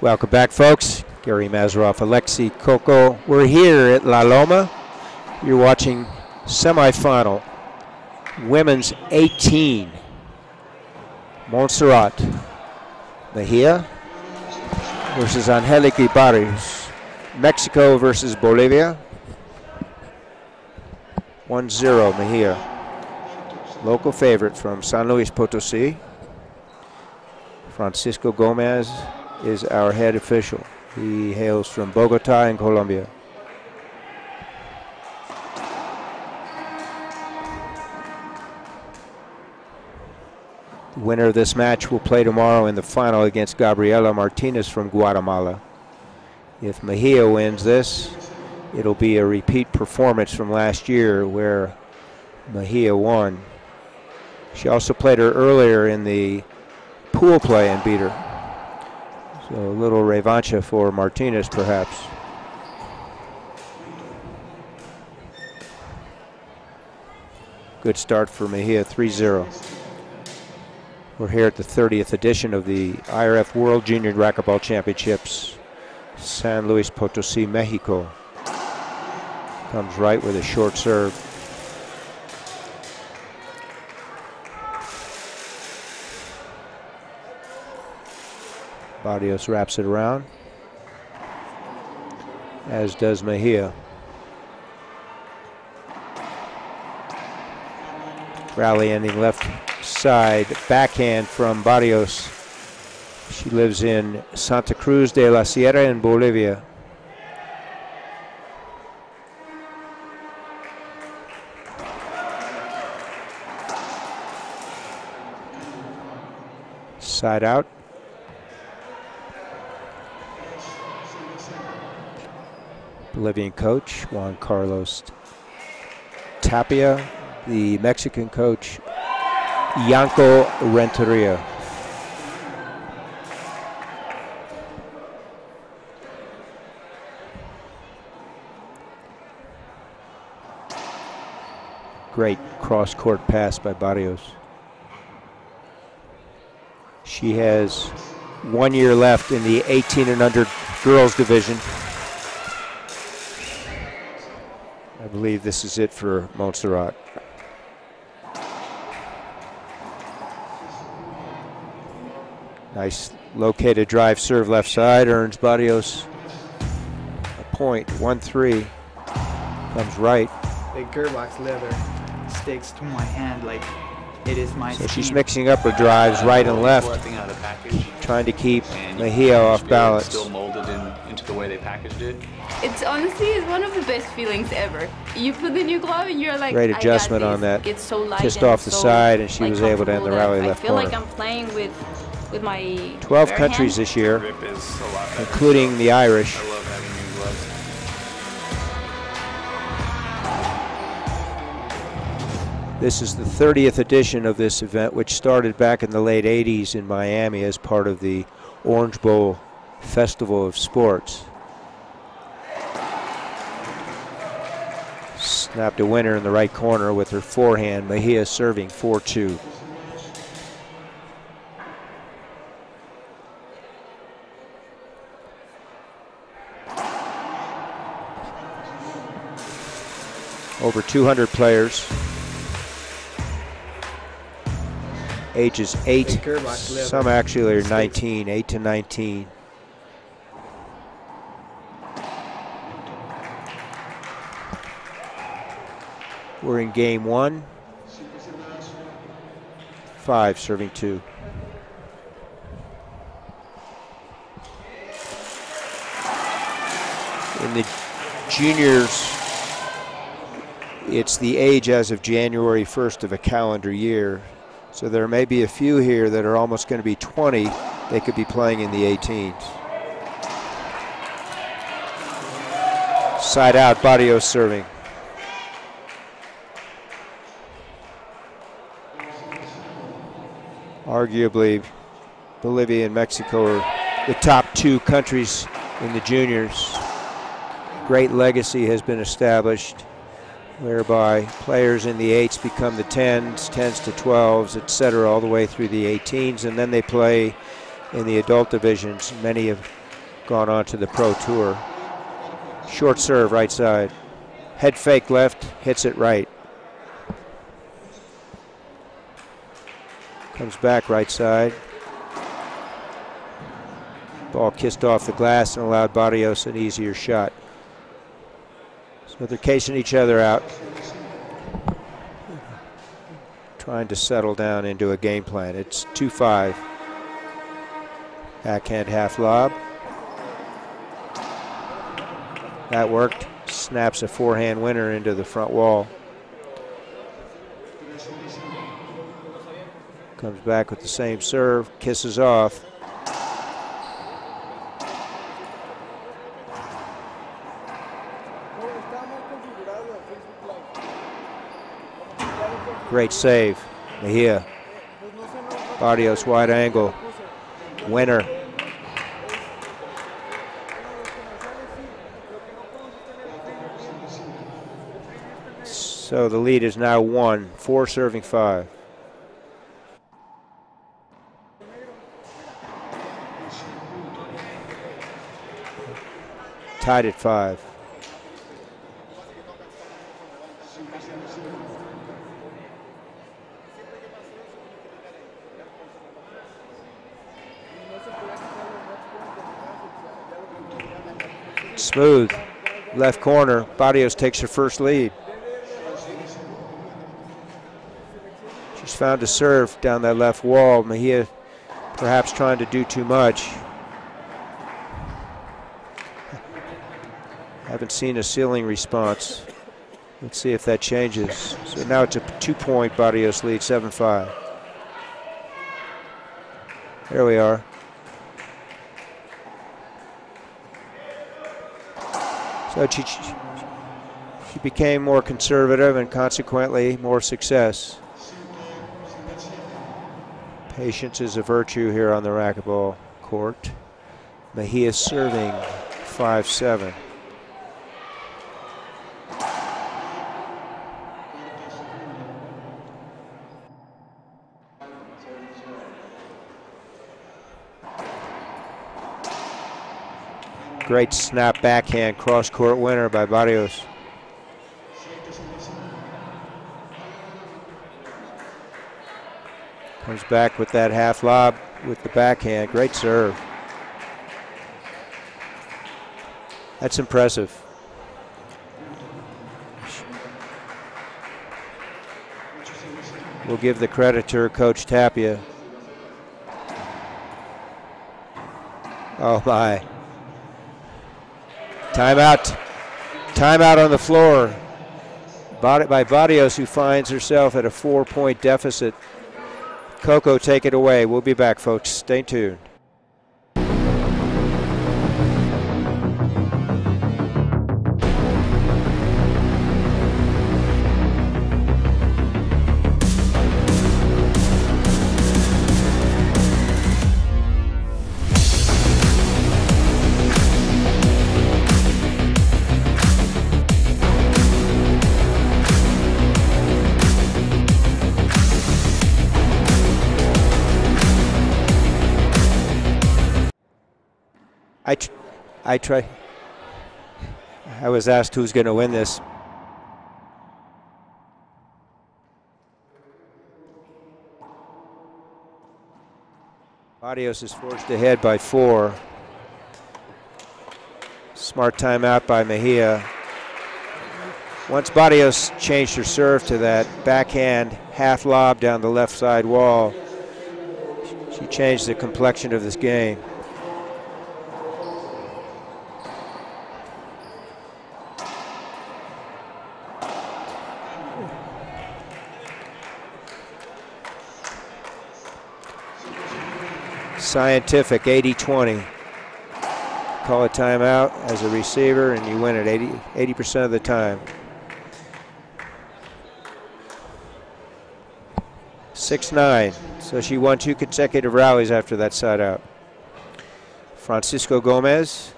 Welcome back, folks. Gary Mazeroff, Alexei Coco. We're here at La Loma. You're watching semifinal, women's 18. Montserrat Mejia versus Angelique Barrios. Mexico versus Bolivia. 1-0 Mejia. Local favorite from San Luis Potosí. Francisco Gomez is our head official. He hails from Bogota in Colombia. The winner of this match will play tomorrow in the final against Gabriela Martinez from Guatemala. If Mejia wins this, it'll be a repeat performance from last year where Mejia won. She also played her earlier in the pool play and beat her. So a little revanche for Martinez, perhaps. Good start for Mejia, 3-0. We're here at the 30th edition of the IRF World Junior Racquetball Championships, San Luis Potosí, Mexico. Comes right with a short serve. Barrios wraps it around, as does Mejia. Rally ending left side backhand from Barrios. She lives in Santa Cruz de la Sierra in Bolivia. Side out. Bolivian coach Juan Carlos Tapia, the Mexican coach Yanko Renteria. Great cross-court pass by Barrios. She has 1 year left in the 18 and under girls division. I believe this is it for Montserrat. Nice located drive serve left side, earns Barrios a point, 1-3. Comes right. The gearbox leather sticks to my hand like it is my So she's mixing up her drives right and left, trying to keep Mejia off balance. Still molded into the way they packaged it. It's honestly one of the best feelings ever. You put the new glove and you're like, great adjustment on that. It's so light, kissed off the side, and she was able to end the rally left corner. I feel like I'm playing with my 12 countries this year, including the Irish. I love having new gloves. This is the 30th edition of this event, which started back in the late 80s in Miami as part of the Orange Bowl Festival of Sports. Snapped a winner in the right corner with her forehand. Mejia serving 4-2. Over 200 players. Ages 8, some actually are 19, 8 to 19. We're in game 1. 5 serving 2. In the juniors, it's the age as of January 1st of a calendar year. So there may be a few here that are almost going to be 20. They could be playing in the 18s. Side out, Barrios serving. Arguably, Bolivia and Mexico are the top 2 countries in the juniors. Great legacy has been established, whereby players in the 8s become the 10s, 10s to 12s, etc., all the way through the 18s, and then they play in the adult divisions. Many of gone on to the Pro Tour. Short serve, right side. Head fake left, hits it right. Comes back right side. Ball kissed off the glass and allowed Barrios an easier shot. So they're casing each other out, trying to settle down into a game plan. It's 2-5. Backhand half lob. That worked. Snaps a forehand winner into the front wall. Comes back with the same serve, kisses off. Great save, Mejia. Barrios wide angle, winner. So the lead is now 1, 4 serving 5. Tied at 5. Smooth, left corner. Barrios takes her first lead. She's found a serve down that left wall. Mejia perhaps trying to do too much. Haven't seen a ceiling response. Let's see if that changes. So now it's a 2-point Barrios lead, 7-5. There we are. So she became more conservative and consequently more success. Patience is a virtue here on the racquetball court. Mejia serving 5-7. Great snap backhand cross-court winner by Barrios. Comes back with that half lob with the backhand. Great serve. That's impressive. We'll give the credit to her coach, Tapia. Oh my. Timeout. Timeout on the floor by Barrios, who finds herself at a 4-point deficit. Coco, take it away. We'll be back, folks. Stay tuned. I was asked who's going to win this. Barrios is forced ahead by 4. Smart timeout by Mejia. Once Barrios changed her serve to that backhand half lob down the left side wall, she changed the complexion of this game. Scientific, 80-20. Call a timeout as a receiver and you win it 80% of the time. 6-9. So she won 2 consecutive rallies after that side out. Francisco Gomez,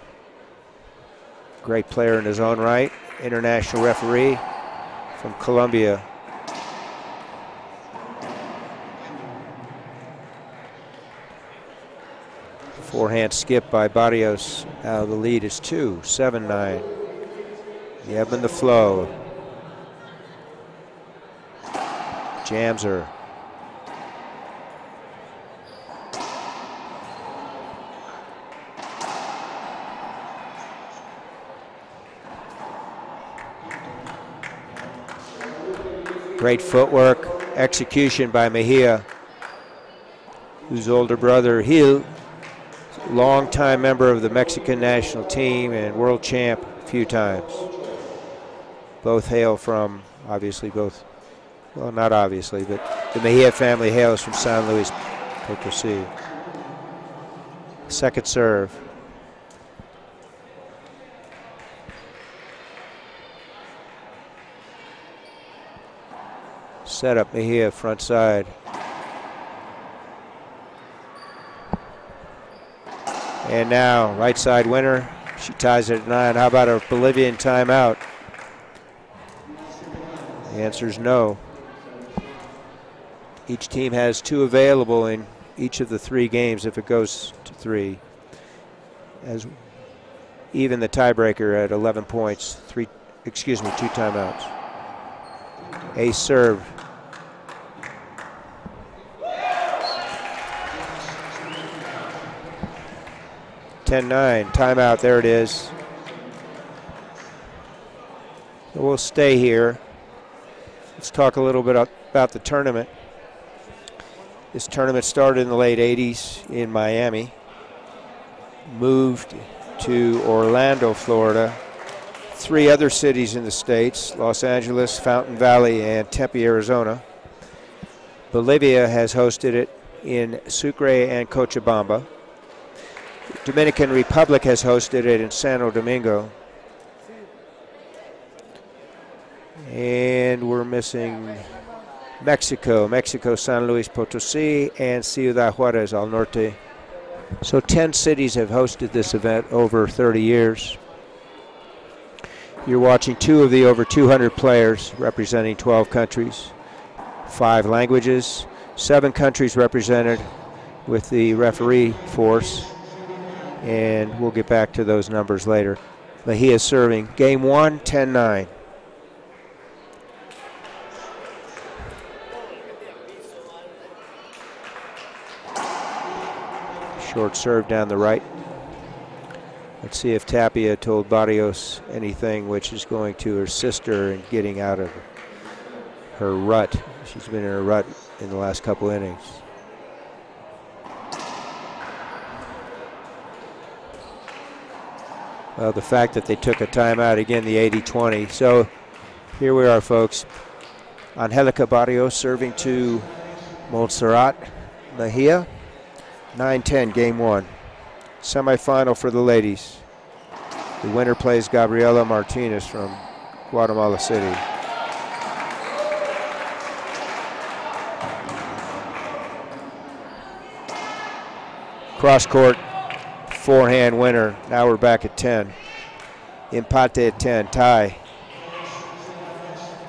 great player in his own right, international referee from Colombia. Forehand skip by Barrios. Now the lead is 2, 7-9. The ebb and the flow. Jams her. Great footwork, execution by Mejia, whose older brother Gil, longtime member of the Mexican national team and world champ a few times. Both hail from, obviously both, well, not obviously, but the Mejia family hails from San Luis Potosí. Second serve. Set up Mejia front side. And now right side winner. She ties it at 9. How about a Bolivian timeout? The answer is no. Each team has 2 available in each of the 3 games if it goes to 3. As even the tiebreaker at 11 points, 2 timeouts. Ace serve. (10-9) timeout. There it is. So we'll stay here. Let's talk a little bit about the tournament. This tournament started in the late 80s in Miami, moved to Orlando, Florida, 3 other cities in the States, Los Angeles, Fountain Valley, and Tempe, Arizona. Bolivia has hosted it in Sucre and Cochabamba. Dominican Republic has hosted it in Santo Domingo. And we're missing Mexico, San Luis Potosí, and Ciudad Juárez al Norte. So 10 cities have hosted this event over 30 years. You're watching 2 of the over 200 players representing 12 countries, 5 languages, 7 countries represented with the referee force, and we'll get back to those numbers later. Mejia serving. Game 1, 10-9. Short serve down the right. Let's see if Tapia told Barrios anything which is going to assist her in getting out of her rut. She's been in a rut in the last couple innings. Well, the fact that they took a timeout, again, the 80-20. So here we are, folks. Angelica Barrios serving to Montserrat Mejia. 9-10, game 1. Semifinal for the ladies. The winner plays Gabriela Martinez from Guatemala City. Cross court, forehand winner. Now we're back at 10. Empate at 10, tie.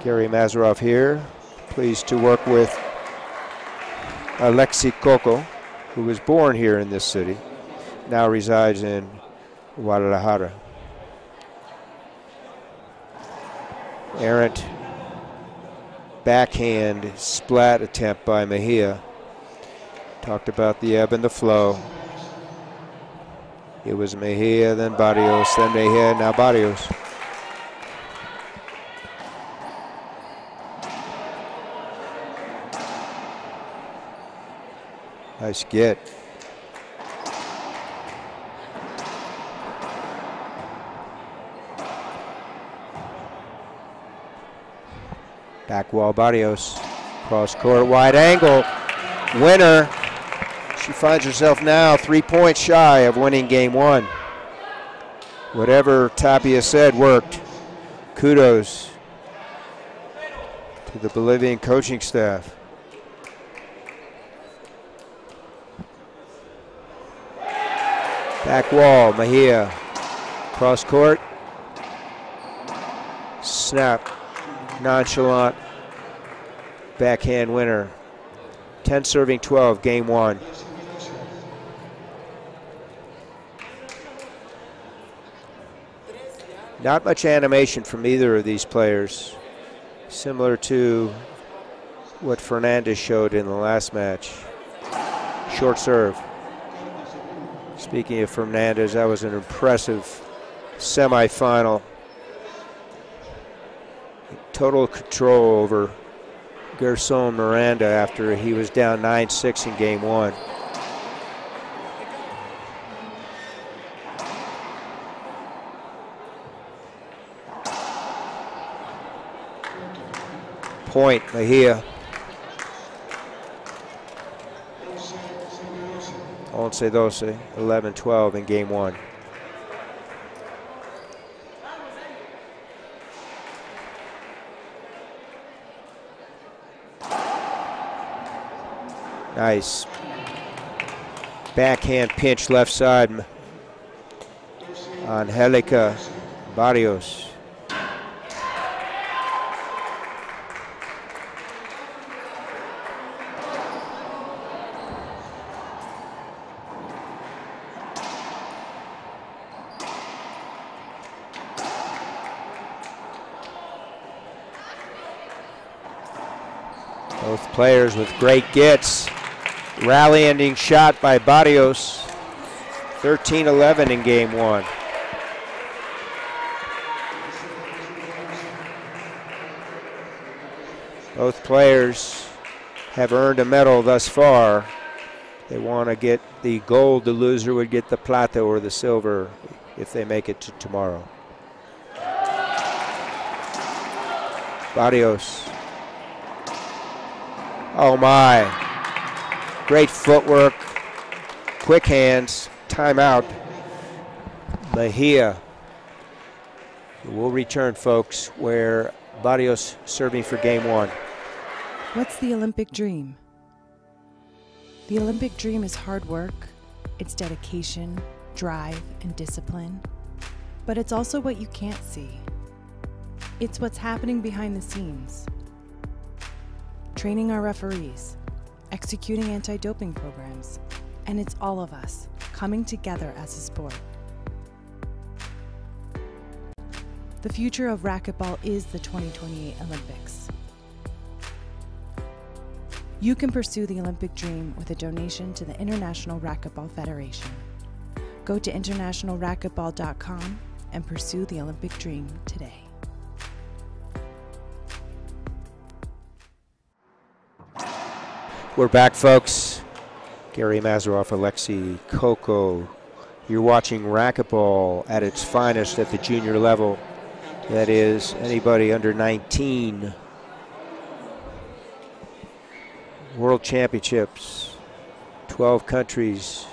Gary Mazarov here. Pleased to work with Alexi Coco, who was born here in this city, now resides in Guadalajara. Errant backhand splat attempt by Mejia. Talked about the ebb and the flow. It was Mejia, then Barrios, then Mejia, now Barrios. Nice get. Back wall Barrios. Cross court, wide angle. Winner. She finds herself now 3 points shy of winning game 1. Whatever Tapia said worked. Kudos to the Bolivian coaching staff. Back wall, Mejia. Cross court. Snap. Nonchalant. Backhand winner. 10 serving 12, game 1. Not much animation from either of these players, similar to what Fernandez showed in the last match. Short serve. Speaking of Fernandez, that was an impressive semifinal. Total control over Gerson Miranda after he was down 9-6 in game one. Point, Mejia. 11-12 11-12 in game one. Nice. Backhand pinch left side. Angelica Barrios. Both players with great gets. Rally ending shot by Barrios. 13-11 in game one. Both players have earned a medal thus far. They want to get the gold. The loser would get the plata or the silver if they make it to tomorrow. Barrios. Oh my. Great footwork, quick hands, timeout. Mejia. We'll return, folks, where Barrios serving for game one. What's the Olympic dream? The Olympic dream is hard work, it's dedication, drive, and discipline. But it's also what you can't see. It's what's happening behind the scenes. Training our referees, executing anti-doping programs, and it's all of us coming together as a sport. The future of racquetball is the 2028 Olympics. You can pursue the Olympic dream with a donation to the International Racquetball Federation. Go to internationalracquetball.com and pursue the Olympic dream today. We're back, folks. Gary Mazeroff, Alexei Coco. You're watching racquetball at its finest at the junior level. That is anybody under 19. World Championships, 12 countries.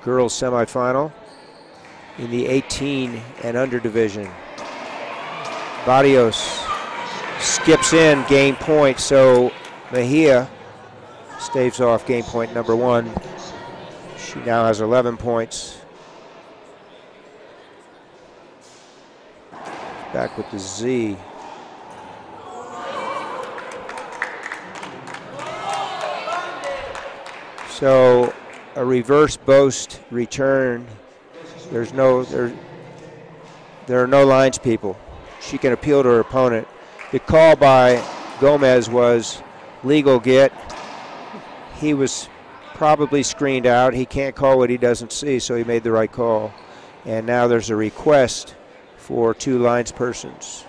Girls semifinal in the 18 and under division. Barrios skips in, game point, so Mejia staves off game point number one. She now has 11 points. Back with the Z. So a reverse boast return. There are no lines people. She can appeal to her opponent. The call by Gomez was legal get. He was probably screened out. He can't call what he doesn't see, so he made the right call. And now there's a request for two lines persons.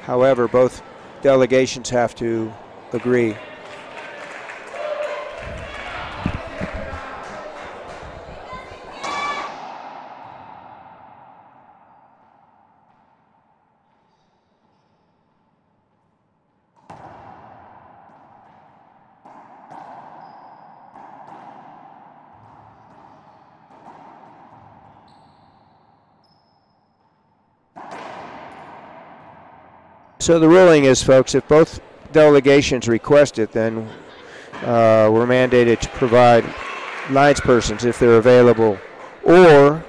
However, both delegations have to agree. So the ruling is, folks, if both delegations request it, then we're mandated to provide lines persons if they're available, or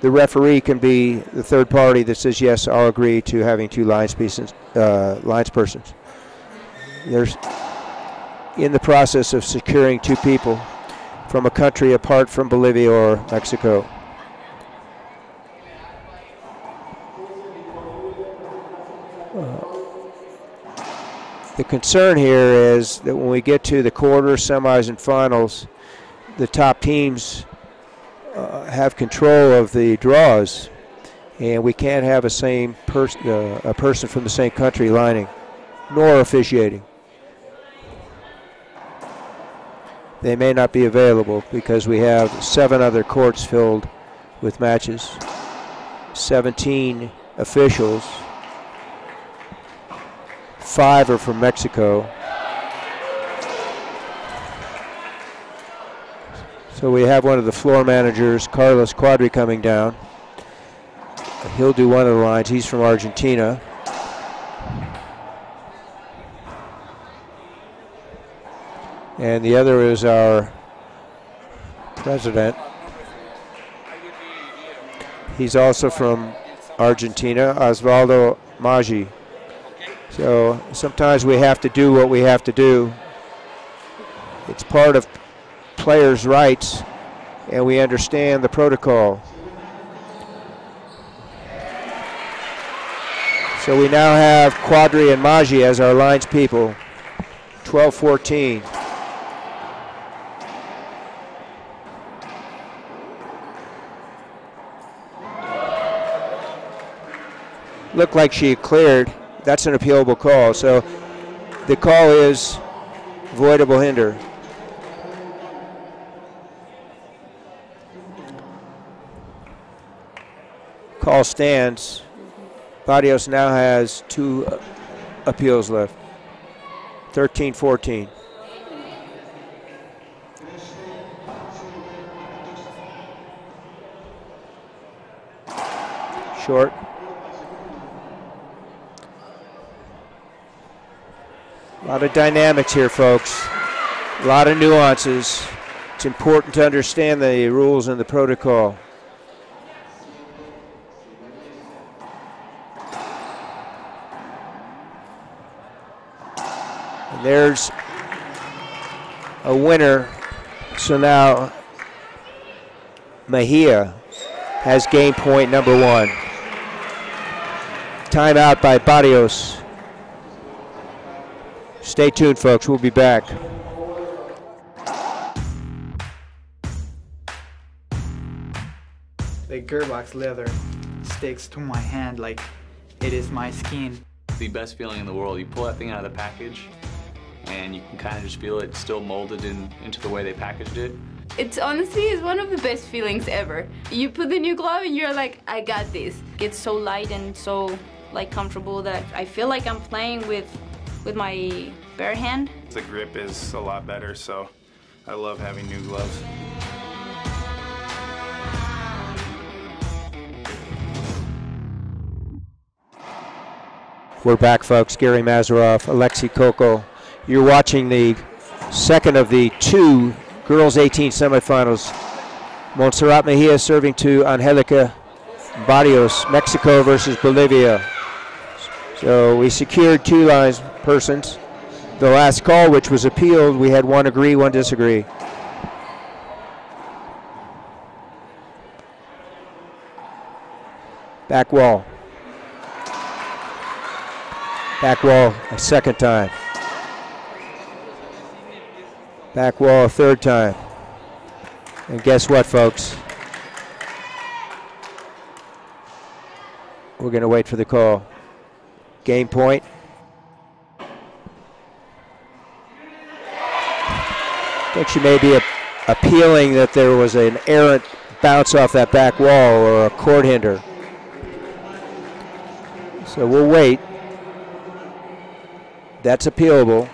the referee can be the third party that says, yes, I'll agree to having two lines persons. There's in the process of securing two people from a country apart from Bolivia or Mexico. The concern here is that when we get to the quarter, semis, and finals, the top teams have control of the draws, and we can't have a person from the same country lining, nor officiating. They may not be available because we have 7 other courts filled with matches, 17 officials, 5 are from Mexico. So we have one of the floor managers, Carlos Quadri, coming down. He'll do one of the lines. He's from Argentina. And the other is our president. He's also from Argentina, Osvaldo Maggi. So sometimes we have to do what we have to do. It's part of players' rights, and we understand the protocol. So we now have Quadri and Maggi as our lines people. 12-14. Looked like she cleared. That's an appealable call. So the call is voidable hinder. Call stands. Barrios now has 2 appeals left. 13-14. Short. A lot of dynamics here, folks. A lot of nuances. It's important to understand the rules and the protocol. And there's a winner. So now Mejia has game point number 1. Timeout by Barrios. Stay tuned, folks. We'll be back. The gearbox leather sticks to my hand like it is my skin. The best feeling in the world. You pull that thing out of the package, and you can kind of just feel it still molded into the way they packaged it. It's honestly one of the best feelings ever. You put the new glove and you're like, I got this. It's so light and so comfortable that I feel like I'm playing with my bare hand. The grip is a lot better, so I love having new gloves. We're back, folks. Gary Mazeroff, Alexei Coco. You're watching the second of the 2 girls 18 semifinals. Montserrat Mejia serving to Angelica Barrios, Mexico versus Bolivia. So we secured 2 lines persons. The last call, which was appealed, we had 1 agree, 1 disagree. Back wall. Back wall a second time. Back wall a third time. And guess what, folks? We're going to wait for the call. Game point. I think she may be appealing that there was an errant bounce off that back wall or a court hinder. So we'll wait. That's appealable.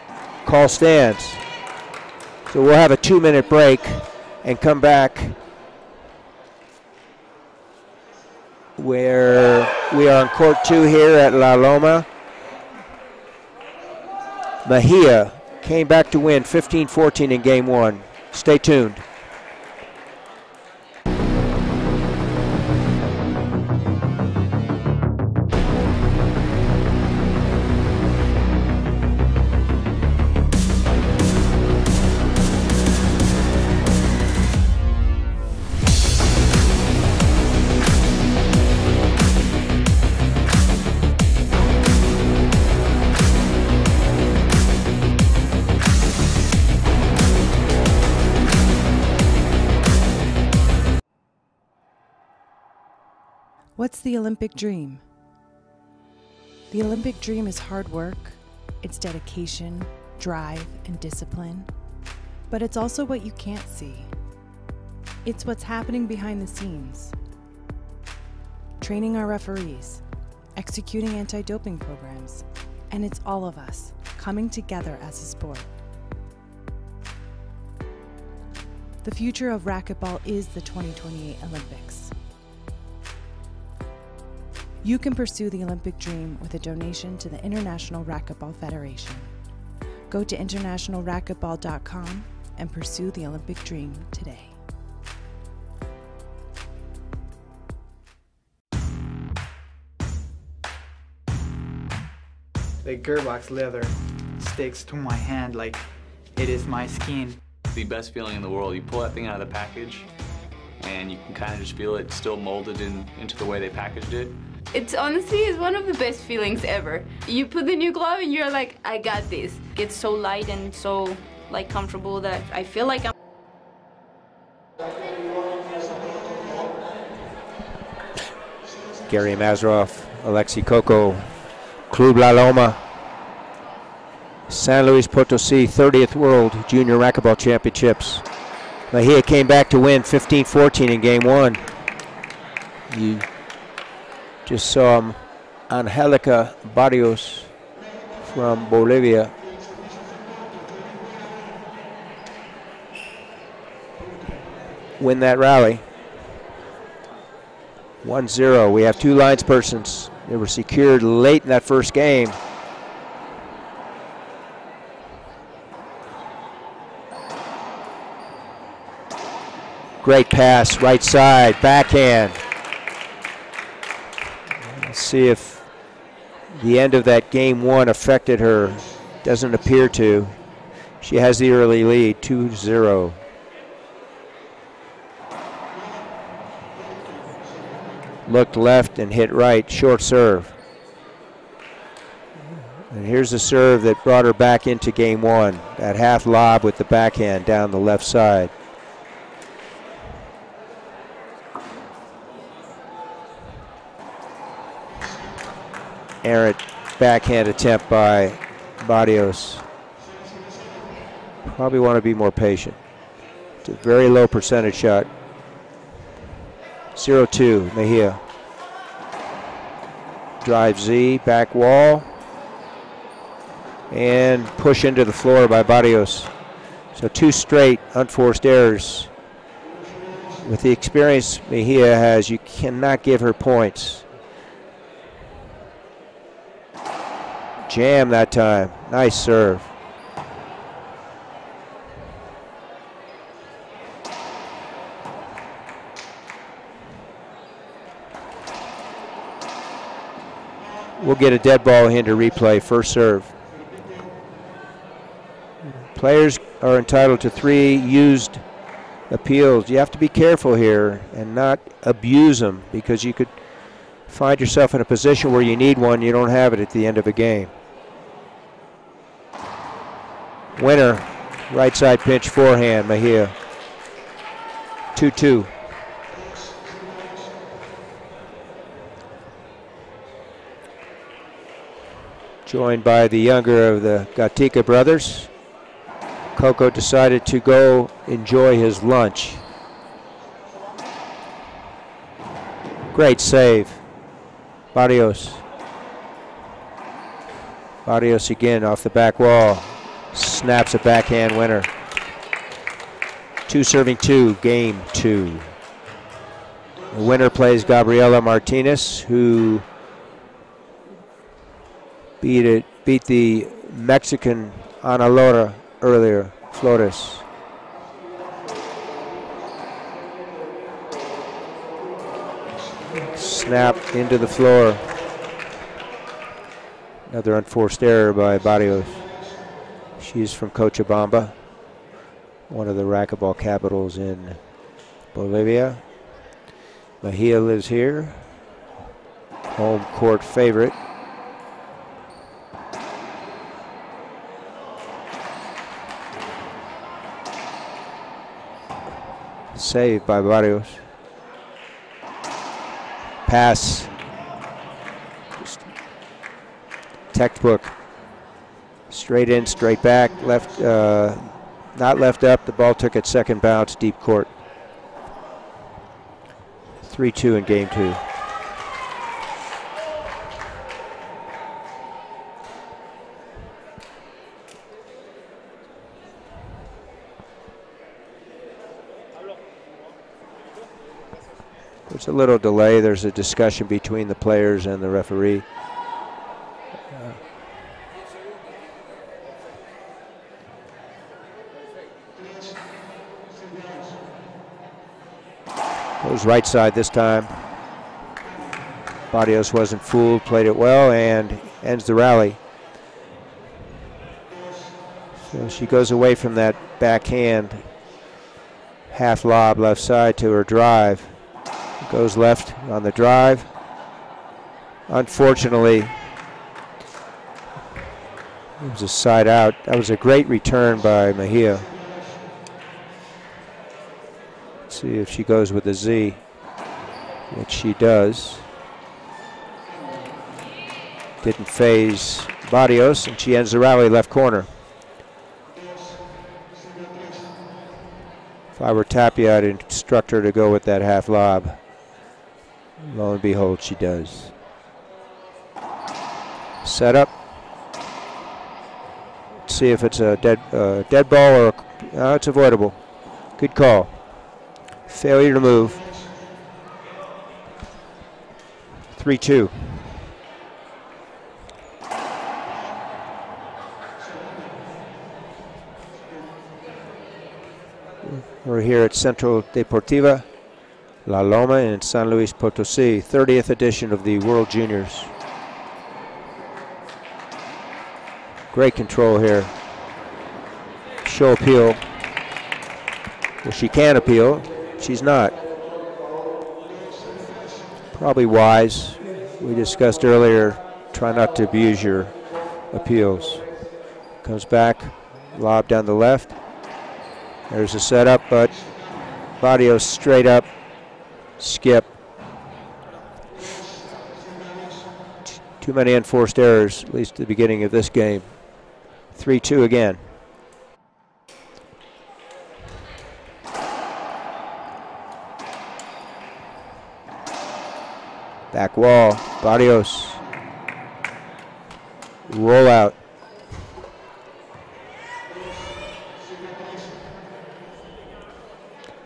Call stands. So we'll have a 2-minute break and come back where we are on court 2 here at La Loma. Mejia came back to win 15-14 in game 1. Stay tuned. What's the Olympic dream? The Olympic dream is hard work, it's dedication, drive, and discipline. But it's also what you can't see. It's what's happening behind the scenes. Training our referees, executing anti-doping programs, and it's all of us coming together as a sport. The future of racquetball is the 2028 Olympics. You can pursue the Olympic dream with a donation to the International Racquetball Federation. Go to internationalracquetball.com and pursue the Olympic dream today. The gearbox leather sticks to my hand like it is my skin. The best feeling in the world. You pull that thing out of the package and you can kind of just feel it still molded into the way they packaged it. It's honestly is one of the best feelings ever. You put the new glove and you're like, I got this. It's so light and so like comfortable that I feel like I'm Gary Mazarov, Alexei Coco, Club La Loma, San Luis Potosí, 30th World Junior Racquetball Championships. Mejia came back to win 15-14 in game one. You just saw Angelica Barrios from Bolivia. Win that rally. 1-0. We have two lines persons. They were secured late in that first game. Great pass, right side, backhand. Let's see if the end of that game one affected her. Doesn't appear to. She has the early lead, 2-0. Looked left and hit right, short serve. And here's the serve that brought her back into game one. That half lob with the backhand down the left side. Errant backhand attempt by Barrios. Probably want to be more patient. It's a very low percentage shot. 0-2, Mejia. Drive Z, back wall. And push into the floor by Barrios. So two straight unforced errors. With the experience Mejia has, you cannot give her points. Jam that time. Nice serve. We'll get a dead ball into replay, first serve. Players are entitled to 3 used appeals. You have to be careful here and not abuse them, because you could find yourself in a position where you need one, you don't have it at the end of a game. Winner, right side pinch forehand, Mejia. 2-2. Joined by the younger of the Gatica brothers. Coco decided to go enjoy his lunch. Great save. Barrios. Barrios again off the back wall. Snaps a backhand winner. 2-2, game 2. The winner plays Gabriela Martinez, who beat the Mexican Ana Laura earlier, Flores. Snap into the floor. Another unforced error by Barrios. She's from Cochabamba, one of the racquetball capitals in Bolivia. Mejia lives here, home court favorite. Saved by Barrios. pass. Just textbook. Straight in, straight back, left, not left up. The ball took its second bounce, deep court. 3-2 in game 2. There's a little delay. There's a discussion between the players and the referee. Goes right side this time. Barrios wasn't fooled, played it well, and ends the rally. So she goes away from that backhand half lob left side to her drive. Goes left on the drive. Unfortunately, it was a side out. That was a great return by Mejia. Let's see if she goes with the Z, which she does. Didn't phase Barrios, and she ends the rally left corner. If I were Tapia, I'd instruct her to go with that half lob. Lo and behold, she does. Set up. Let's see if it's a dead ball or it's avoidable. Good call. Failure to move. 3-2. We're here at Centro Deportiva La Loma in San Luis Potosí, 30th edition of the World Juniors. Great control here. She'll appeal. Well, she can appeal. She's not. Probably wise. We discussed earlier, try not to abuse your appeals. Comes back, lob down the left. There's a setup, but Barrios straight up, skip. Too many enforced errors, at least at the beginning of this game. 3-2 again. Back wall, Barrios. Roll out.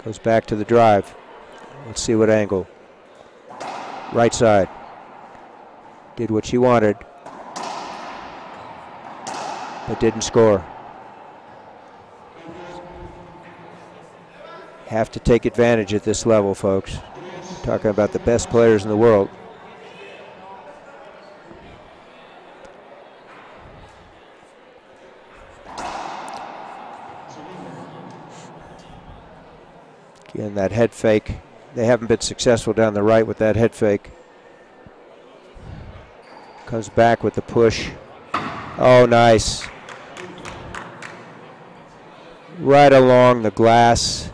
Goes back to the drive. Let's see what angle. Right side. Did what she wanted, but didn't score. Have to take advantage at this level, folks. Talking about the best players in the world. Again, that head fake. They haven't been successful down the right with that head fake. Comes back with the push. Oh, nice. Right along the glass.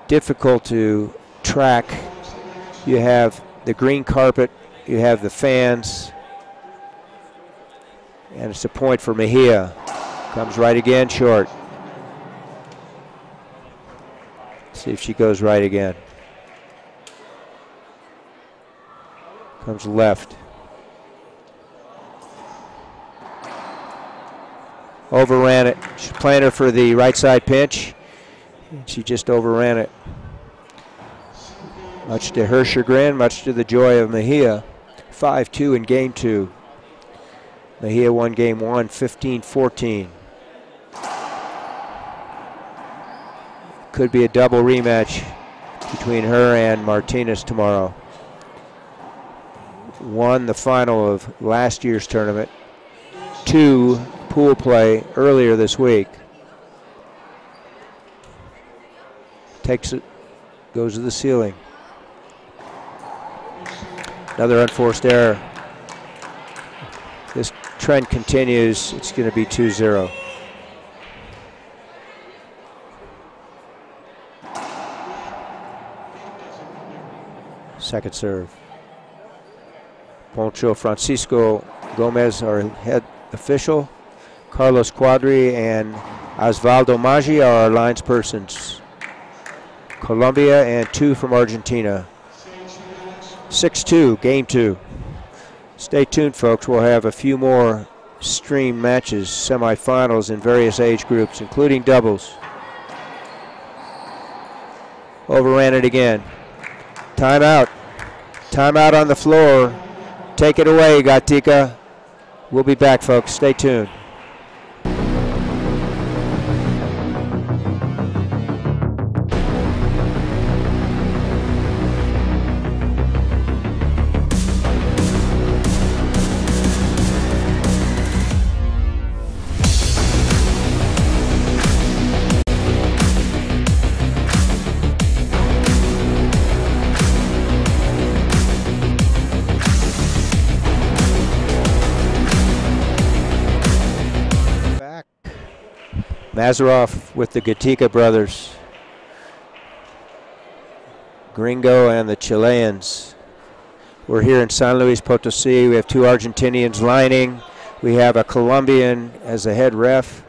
Difficult to track. You have the green carpet, you have the fans, and it's a point for Mejia. Comes right again, short. See if she goes right again. Comes left. Overran it. She's playing her for the right side pinch. And she just overran it. Much to her chagrin, much to the joy of Mejia. 5-2 in game 2. Mejia won game 1, 15-14. Could be a double rematch between her and Martinez tomorrow. Won the final of last year's tournament. 2 pool play earlier this week. Takes it, goes to the ceiling. Another unforced error. This trend continues. It's going to be 2-0. Second serve. Poncho Francisco Gomez, our head official. Carlos Cuadri and Osvaldo Maggi are our lines persons. Colombia and 2 from Argentina. 6-2, game 2. Stay tuned, folks. We'll have a few more stream matches, semifinals in various age groups, including doubles. Overran it again. Timeout. Timeout on the floor. Take it away, Gatica. We'll be back, folks. Stay tuned. Mazarov with the Gatica brothers. Gringo and the Chileans. We're here in San Luis Potosí. We have 2 Argentinians lining. We have a Colombian as a head ref.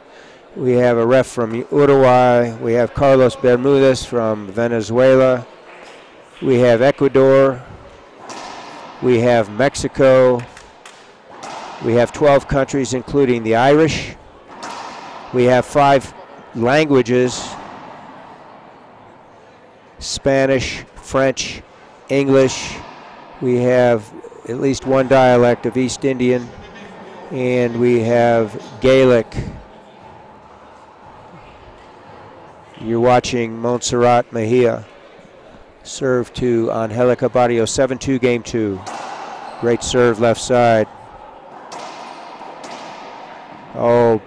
We have a ref from Uruguay. We have Carlos Bermudez from Venezuela. We have Ecuador. We have Mexico. We have 12 countries, including the Irish. We have 5 languages: Spanish, French, English. We have at least 1 dialect of East Indian, and we have Gaelic. You're watching Montserrat Mejia serve to Angelica Barrios, 7-2, game 2. Great serve left side. Oh,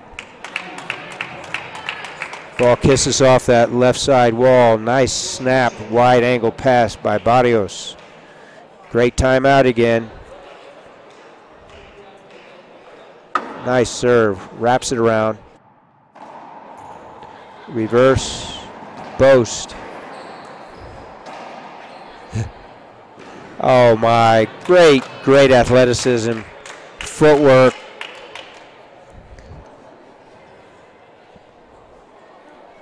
ball kisses off that left side wall. Nice snap, wide angle pass by Barrios. Great timeout again. Nice serve, wraps it around. Reverse, boast. Oh my, great athleticism, footwork.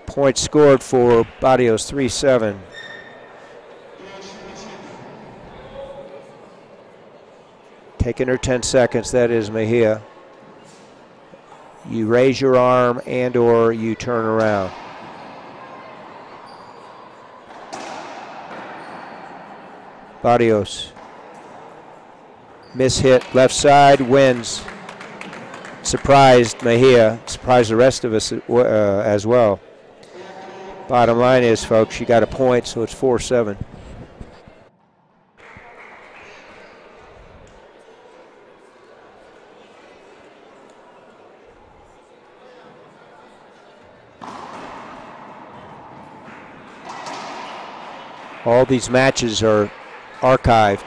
Point scored for Barrios, 3-7. Taking her 10 seconds, that is Mejia. You raise your arm and or you turn around. Barrios. Mishit, left side, wins. Surprised Mejia, surprised the rest of us as well. Bottom line is, folks, you got a point, so it's 4-7. All these matches are archived.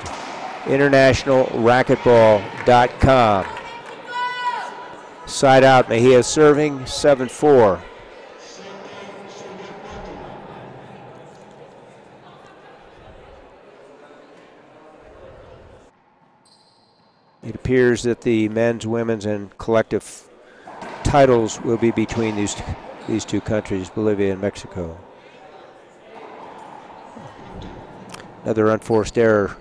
InternationalRacquetball.com. Side out, Mejia serving, 7-4. It appears that the men's, women's, and collective titles will be between these 2 countries, Bolivia and Mexico. Another unforced error.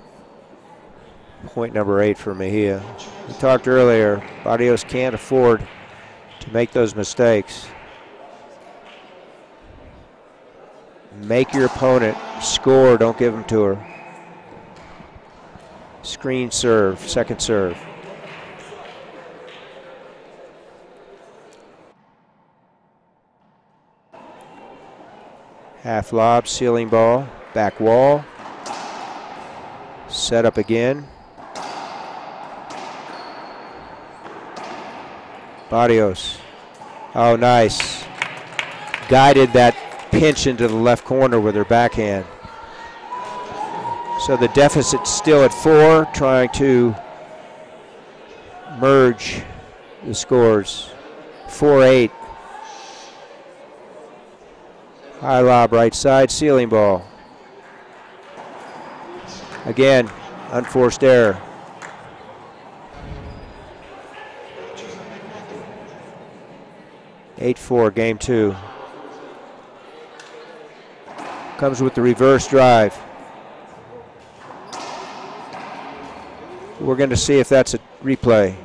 Point number 8 for Mejia. We talked earlier, Barrios can't afford to make those mistakes. Make your opponent score, don't give them to her. Screen serve, second serve. Half lob, ceiling ball, back wall. Set up again. Barrios. Oh, nice. Guided that pinch into the left corner with her backhand. So the deficit's still at 4, trying to merge the scores. 4-8. High lob right side, ceiling ball. Again, unforced error. (8-4) game 2. Comes with the reverse drive. We're going to see if that's a replay.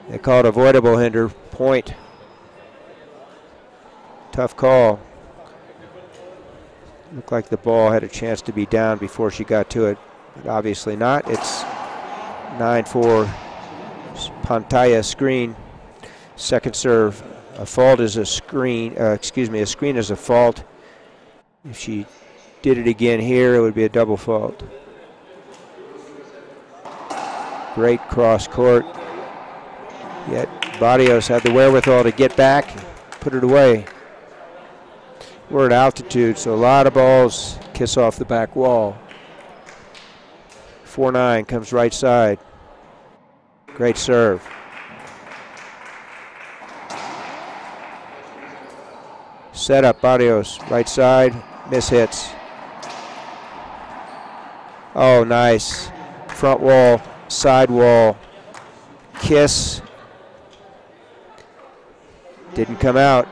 They called avoidable hinder, point. Tough call. Looked like the ball had a chance to be down before she got to it, but obviously not. It's 9-4 Pantalla screen. Second serve. A fault is a screen, a screen is a fault. If she did it again here, it would be a double fault. Great cross court. Yet Barrios had the wherewithal to get back, put it away. We're at altitude, so a lot of balls kiss off the back wall. 4-9 comes right side. Great serve. Set up, Barrios, right side, mishits. Oh, nice. Front wall, side wall, kiss. Didn't come out.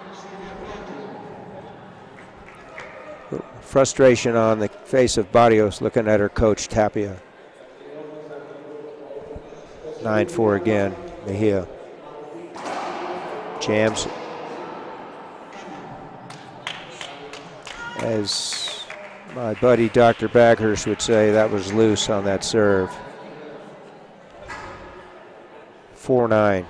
Frustration on the face of Barrios looking at her coach, Tapia. 9-4 again, Mejia. Jams. As my buddy Dr. Baghurst would say, that was loose on that serve. 4-9.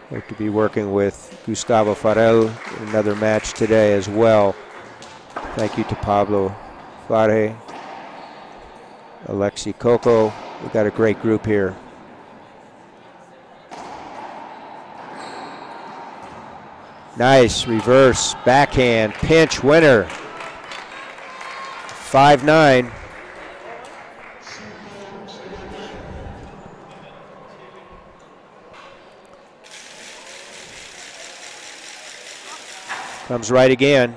Hope to be working with Gustavo Farel in another match today as well. Thank you to Pablo Fare, Alexi Coco. We've got a great group here. Nice reverse backhand pinch winner. 5-9. Comes right again.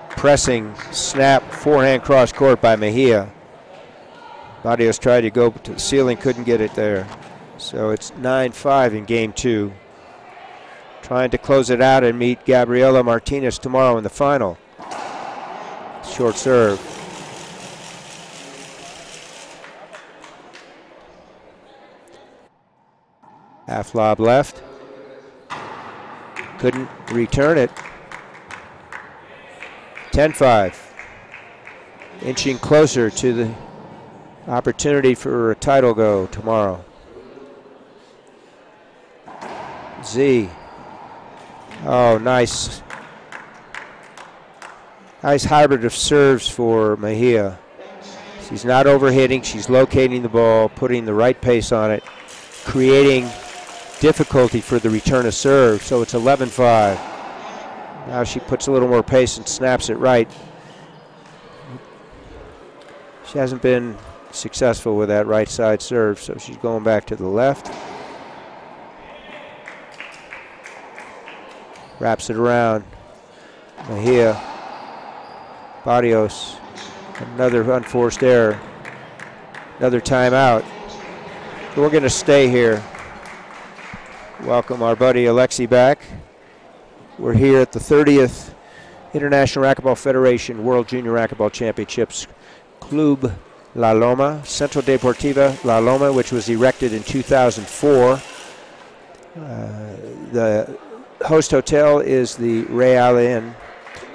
Pressing snap forehand cross court by Mejia. Barrios tried to go to the ceiling, couldn't get it there. So it's 9-5 in game 2. Trying to close it out and meet Gabriela Martinez tomorrow in the final. Short serve. Half lob left. Couldn't return it. 10-5. Inching closer to the opportunity for a title go tomorrow. Z. Oh, nice. Nice hybrid of serves for Mejia. She's not overhitting. She's locating the ball, putting the right pace on it, creating difficulty for the return of serve. So it's 11-5. Now she puts a little more pace and snaps it right. She hasn't been successful with that right side serve, so she's going back to the left. Wraps it around. Mejia. Barrios. Another unforced error. Another timeout. We're going to stay here. Welcome our buddy Alexi back. We're here at the 30th International Racquetball Federation World Junior Racquetball Championships. Club La Loma, Centro Deportiva La Loma, which was erected in 2004. The host hotel is the Real Inn,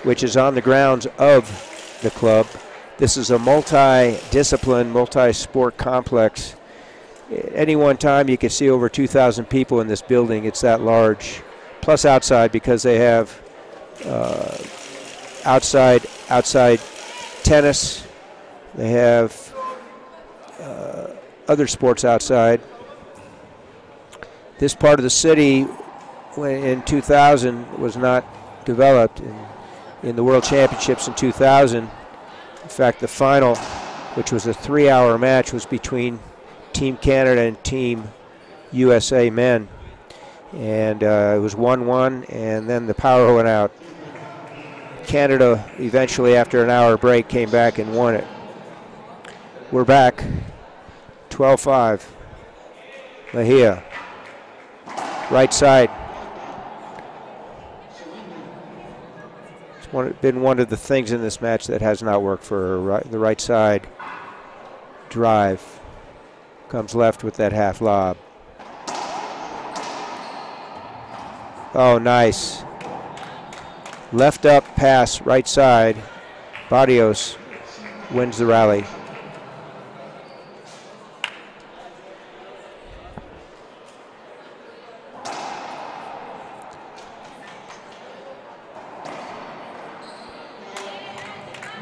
which is on the grounds of the club. This is a multi-discipline, multi-sport complex. At any one time, you can see over 2,000 people in this building. It's that large. Plus outside, because they have outside tennis. They have other sports outside. This part of the city, in 2000, was not developed. In the World Championships in 2000, in fact, the final which was a 3-hour match, was between Team Canada and Team USA men. And it was 1-1, and then the power went out. Canada eventually, after an hour break, came back and won it. We're back, 12-5. Mejia, right side. It's been one of the things in this match that has not worked for her. The right side drive. Comes left with that half lob. Oh, nice. Left up pass, right side. Barrios wins the rally.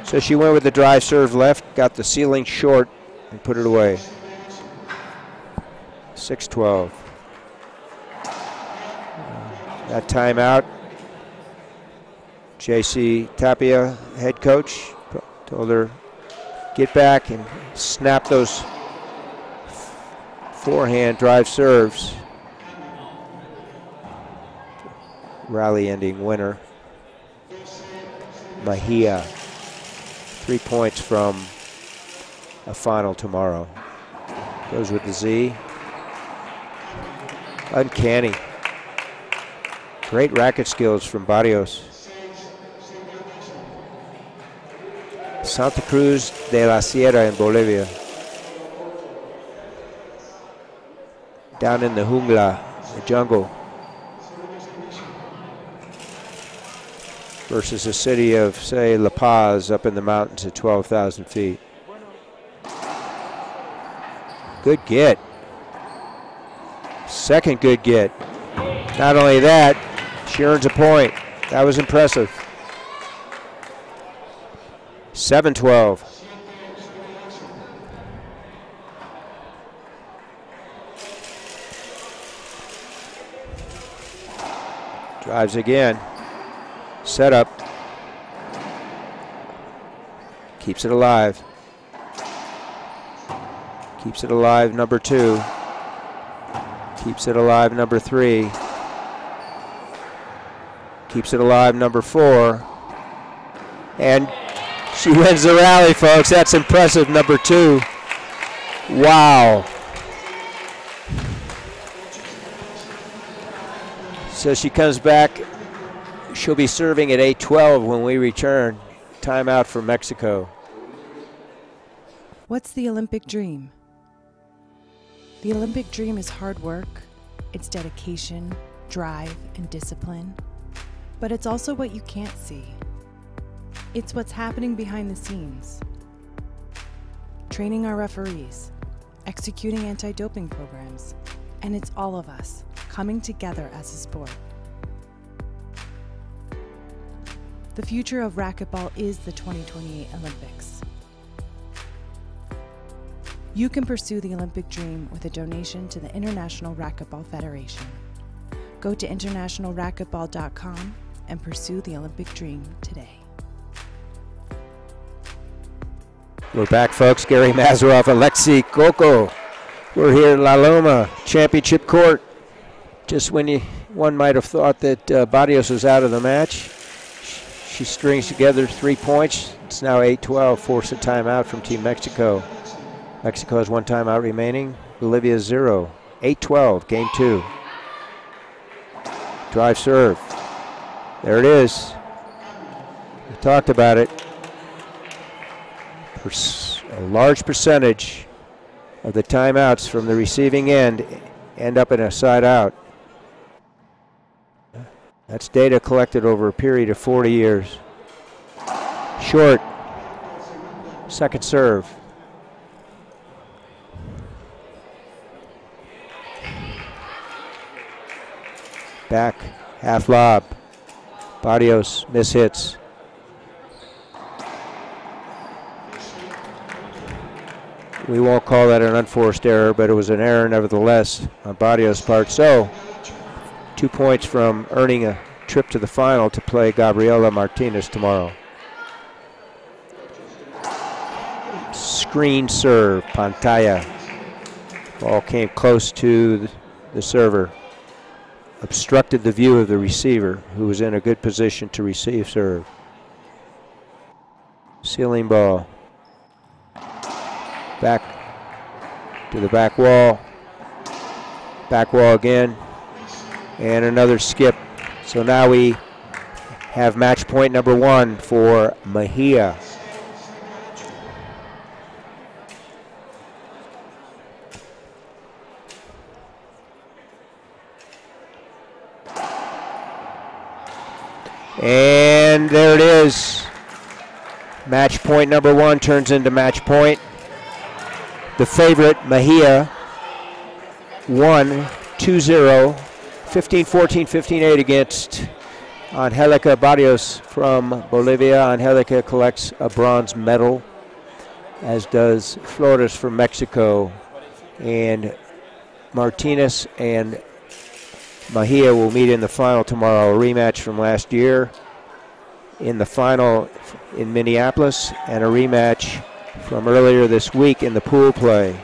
So she went with the drive serve left, got the ceiling short, and put it away. 6-12. That timeout, J.C. Tapia, head coach, told her, get back and snap those forehand drive serves. Rally-ending winner, Mejia. 3 points from a final tomorrow. Goes with the Z. Uncanny. Great racket skills from Barrios. Santa Cruz de la Sierra in Bolivia. Down in the jungla, the jungle. Versus the city of, say, La Paz up in the mountains at 12,000 feet. Good get. Second good get. Not only that, she earns a point. That was impressive. 7-12. Drives again. Set up. Keeps it alive. Keeps it alive, number 2. Keeps it alive, number 3. Keeps it alive, number 4. And she wins the rally, folks. That's impressive, number 2. Wow. So she comes back. She'll be serving at 8-12 when we return. Timeout for Mexico. What's the Olympic dream? The Olympic dream is hard work, it's dedication, drive, and discipline. But it's also what you can't see. It's what's happening behind the scenes. Training our referees, executing anti-doping programs, and it's all of us coming together as a sport. The future of racquetball is the 2028 Olympics. You can pursue the Olympic dream with a donation to the International Racquetball Federation. Go to internationalracquetball.com and pursue the Olympic dream today. We're back, folks. Gary Mazeroff, Alexei Koko. We're here at La Loma Championship Court. Just when one might have thought that Barrios was out of the match, she strings together 3 points. It's now 8-12, force a timeout from Team Mexico. Mexico has 1 timeout remaining. Bolivia 0. 8-12, game 2. Drive serve. There it is. We talked about it. A large percentage of the timeouts from the receiving end up in a side out. That's data collected over a period of 40 years. Short. Second serve. Back, half lob. Barrios mishits. We won't call that an unforced error, but it was an error nevertheless on Barrios' part. So, 2 points from earning a trip to the final to play Gabriela Martinez tomorrow. screen serve, pantalla. Ball came close to the server, obstructed the view of the receiver, who was in a good position to receive serve. Ceiling ball. Back to the back wall. Back wall again. And another skip. So now we have match point number 1 for Mejia. And there it is. Match point number 1 turns into match point. The favorite, Mejia, won 2-0, 15-14, 15-8 against Angelica Barrios from Bolivia. Angelica collects a bronze medal, as does Flores from Mexico. And Martinez and Mejia will meet in the final tomorrow, a rematch from last year in the final in Minneapolis, and a rematch from earlier this week in the pool play.